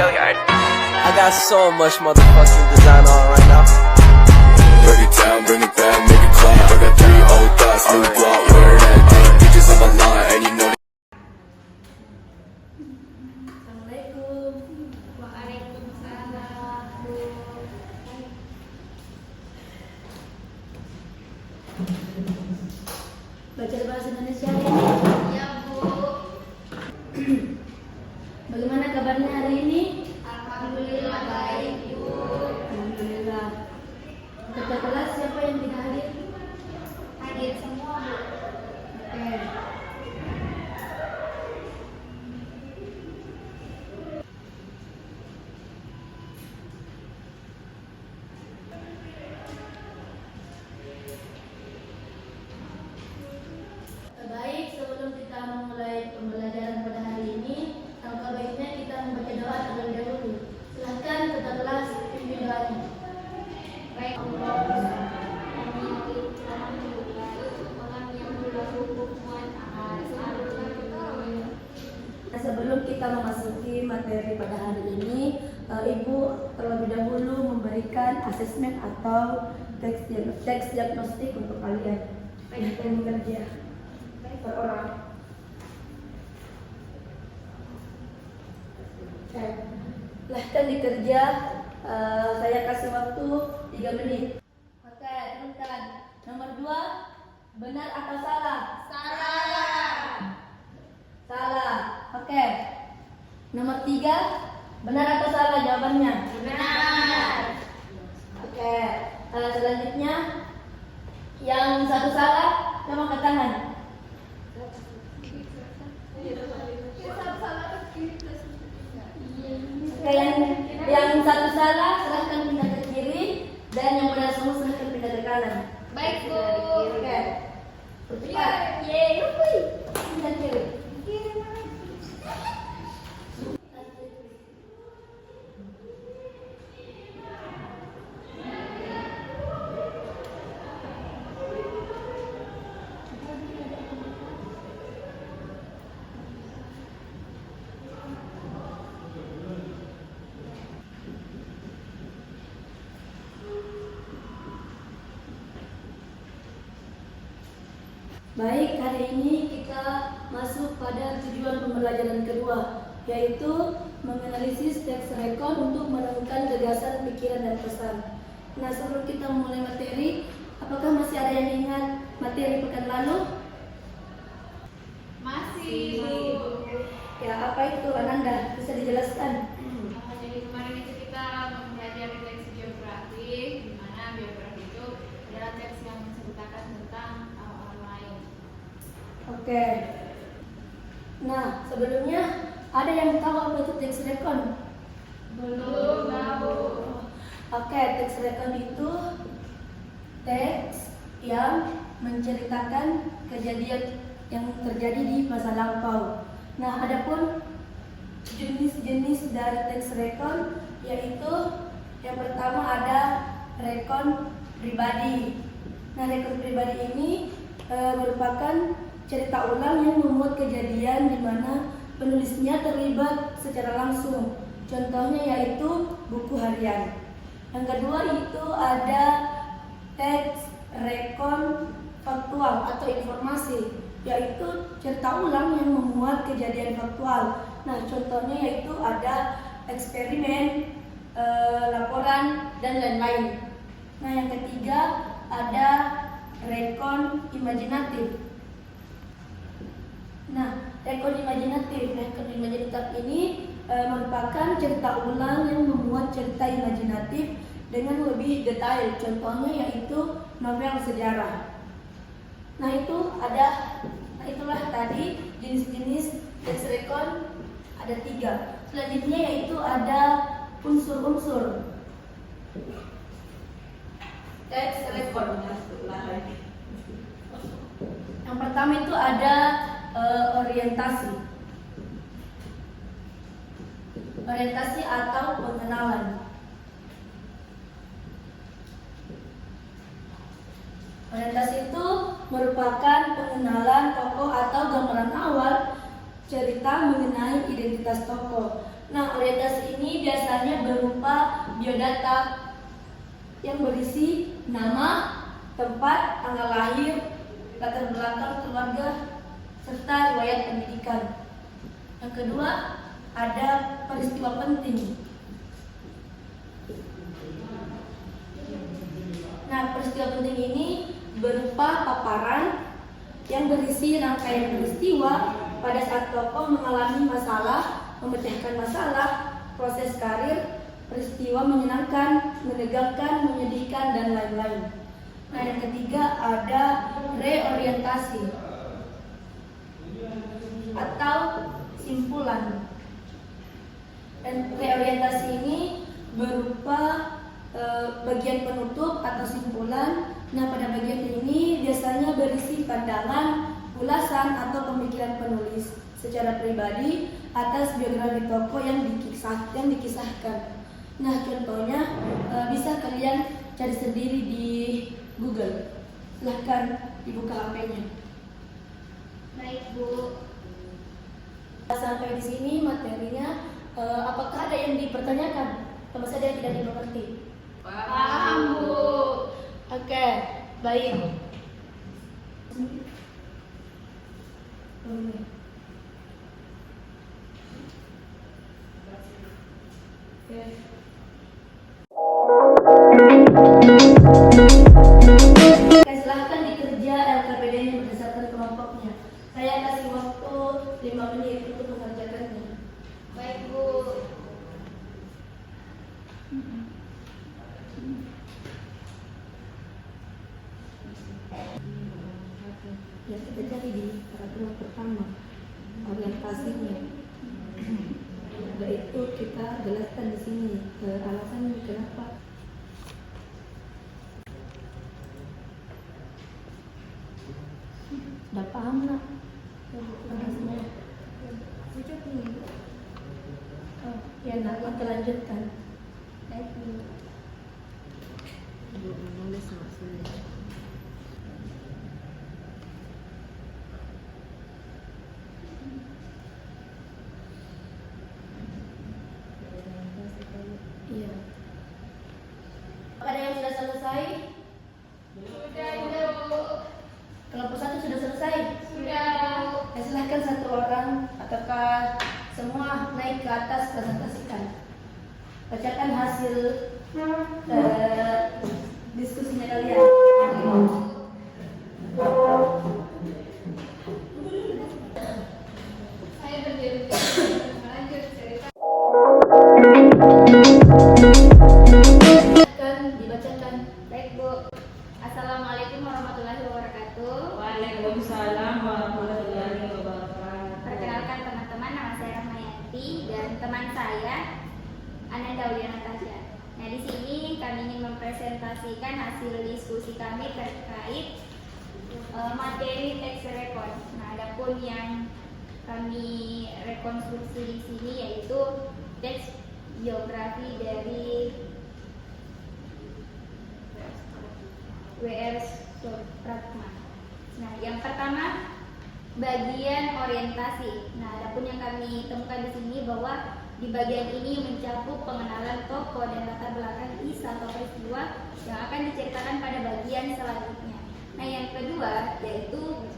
I got so much motherfucking design on right now. Break it down, bring it back, make it clap. I got 3 old thoughts, new block, where that thing. Bitches on my line, and you know. Assalamualaikum. Waalaikumsalam. Baca bahasa Indonesia hari ini? Ya, Bu. Bagaimana kabarnya hari ini? Alhamdulillah baik, Bu. Alhamdulillah. Ketua kelas siapa yang tidak hadir? Hadir semua, Bu. Oke. Baik, sebelum kita memulai pembelajaran pada hari ini, alangkah baiknya kita membaca doa terlebih dahulu. Silakan ketua kelas pimpin doanya. Baik, Allah. Nah, sebelum kita memasuki materi pada hari ini, Ibu terlebih dahulu memberikan asesmen atau teks diagnostik untuk kalian. Yang kerja per orang. Silahkan dikerja. Saya kasih waktu 3 menit. Oke, teman-teman. Nomor 2, benar atau salah? Salah. Oke. Nomor 3, benar atau salah jawabannya? Benar. Oke. Selanjutnya, yang satu salah, coba angkat tangan. Oke, yang satu salah silahkan pindah ke kiri, dan yang benar semua silahkan pindah ke kanan. Baik, Bu. Oke. Bercepat. Yeay, pindah kiri. Baik, hari ini kita masuk pada tujuan pembelajaran kedua, yaitu menganalisis teks rekon untuk menemukan gagasan, pikiran, dan pesan. Nah, sebelum kita memulai materi, apakah masih ada yang ingat materi pekan lalu? Masih, Bu. Ya, apa itu Ananda? Bisa dijelaskan? Jadi kemarin itu kita mempelajari teks biografi, di mana biografi itu adalah teks yang menceritakan tentang orang lain. Oke. Nah, sebelumnya ada yang tahu apa itu teks rekon? Belum tahu. Oke, teks rekon itu teks yang menceritakan kejadian yang terjadi di masa lampau. Nah, adapun jenis-jenis dari teks rekon yaitu yang pertama ada rekon pribadi. Nah, rekon pribadi ini merupakan cerita ulang yang memuat kejadian di mana penulisnya terlibat secara langsung. Contohnya yaitu buku harian. Yang kedua itu ada teks rekon faktual atau informasi, yaitu cerita ulang yang memuat kejadian faktual. Nah, contohnya yaitu ada eksperimen, laporan, dan lain-lain. Nah, yang ketiga ada rekon imajinatif. Nah, rekon imajinatif ini merupakan cerita ulang yang memuat cerita imajinatif dengan lebih detail. Contohnya yaitu novel sejarah. Nah, itulah tadi jenis-jenis teks rekon ada 3. Selanjutnya yaitu ada unsur-unsur teks rekon. Yang pertama itu ada orientasi atau pengenalan. Orientasi itu merupakan pengenalan tokoh atau gambaran awal cerita mengenai identitas tokoh. Nah, orientasi ini biasanya berupa biodata yang berisi nama, tempat, tanggal lahir, latar belakang keluarga, serta riwayat pendidikan. Yang kedua, ada peristiwa penting. Nah, peristiwa penting ini berupa paparan yang berisi rangkaian peristiwa pada saat tokoh mengalami masalah, memecahkan masalah, proses karir, peristiwa menyenangkan, menegangkan, menyedihkan, dan lain-lain. Nah, yang ketiga ada reorientasi atau simpulan. Dan reorientasi ini berupa bagian penutup atau simpulan. Nah, pada bagian ini biasanya berisi pandangan, ulasan atau pemikiran penulis secara pribadi atas biografi tokoh yang dikisahkan. Nah, contohnya bisa kalian cari sendiri di Google. Silahkan dibuka HP-nya. Baik, Bu. Sampai di sini materinya. Apakah ada yang dipertanyakan? Atau masih ada yang tidak dimengerti? Paham, Bu. Oke, baik. Silahkan dikerja LKPD-nya berdasarkan kelompoknya. Saya kasih waktu 5 menit untuk mengerjakannya. Baik, Bu. Ya, kita cari di paragraf pertama orientasinya. Yaitu kita jelaskan di sini alasannya kenapa. Udah paham nak? Alasannya. Oh, ya nak, kita lanjutkan. Iya. Ada yang sudah selesai? Sudah, Bu. Kelompok 1 sudah selesai? Sudah, Bu. Ya, silahkan satu orang ataukah semua naik ke atas presentasikan. Bacakan hasil diskusinya kalian. Saya berdiri lanjut cerita. Silahkan dibacakan. Baik, Bu. Assalamualaikum warahmatullahi wabarakatuh. Waalaikumsalam warahmatullahi wabarakatuh. Perkenalkan teman-teman, nama saya Rahmayanti dan teman saya Ananda Aulia Natasha. Nah, di sini kami ingin mempresentasikan hasil diskusi kami terkait materi teks rekon. Nah, adapun yang kami rekonstruksi di sini yaitu teks biografi dari W.R. Supratman. Nah, yang pertama bagian orientasi. Nah, adapun yang kami temukan di sini bahwa di bagian ini mencakup pengenalan tokoh dan latar belakang kisah atau peristiwa yang akan diceritakan pada bagian selanjutnya. Nah, yang kedua yaitu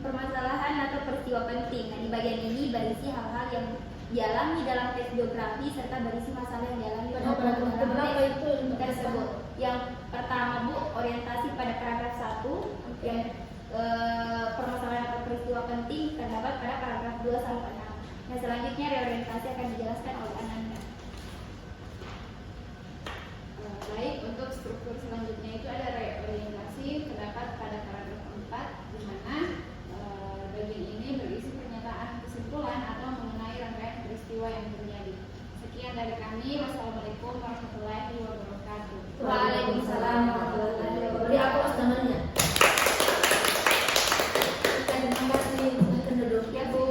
permasalahan atau peristiwa penting. Nah, di bagian ini berisi hal-hal yang dialami dalam teks biografi serta berisi masalah yang dialami pada Berapa itu tersebut. Yang pertama, Bu, orientasi pada paragraf 1 yang permasalahan atau peristiwa penting terdapat pada paragraf 2 sampai 6. Nah, selanjutnya reorientasi akan dijelaskan oleh Ananda. Baik, untuk struktur selanjutnya itu ada reorientasi terdapat pada paragraf 4 di mana bagian ini berisi pernyataan kesimpulan atau mengenai rangkaian peristiwa yang terjadi. Sekian dari kami. Wassalamualaikum warahmatullahi wabarakatuh. Waalaikumsalam warahmatullahi wabarakatuh. Beri aplaus tangannya. Terima kasih. Silahkan duduk. Ya, Bu.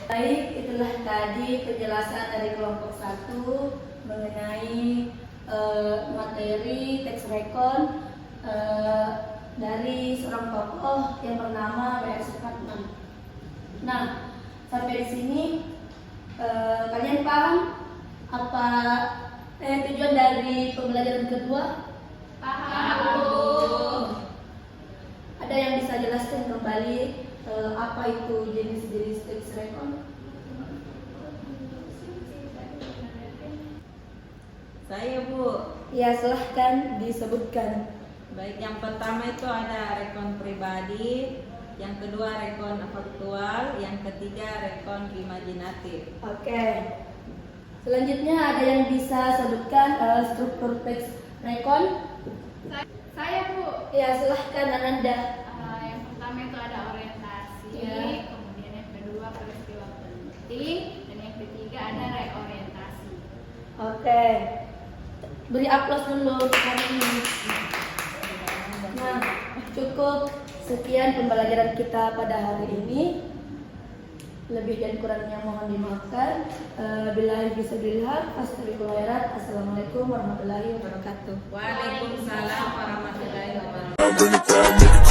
Baik, itulah tadi penjelasan dari kelompok 1 mengenai materi teks rekon dari seorang tokoh yang bernama W.R. Supratman. Nah, sampai di sini kalian paham apa tujuan dari pembelajaran kedua? Paham, Bu. Ada yang bisa jelaskan kembali apa itu jenis-jenis teks rekon? Saya, Bu. Ya, silahkan disebutkan. Baik, yang pertama itu ada rekon pribadi, yang kedua rekon faktual, yang ketiga rekon imajinatif. Oke. Selanjutnya ada yang bisa sebutkan struktur teks rekon? Saya, Bu. Ya, silahkan Ananda. Yang pertama itu ada orientasi, Ya. kemudian yang kedua peristiwa penting, dan yang ketiga ada reorientasi. Oke. Beri aplaus dulu hari ini. Nah, cukup sekian pembelajaran kita pada hari ini. Lebih dan kurangnya mohon dimaafkan. Billahi fisabilillah, astagfirullahaladzim. Assalamualaikum warahmatullahi wabarakatuh. Waalaikumsalam warahmatullahi wabarakatuh. Bring it down, make it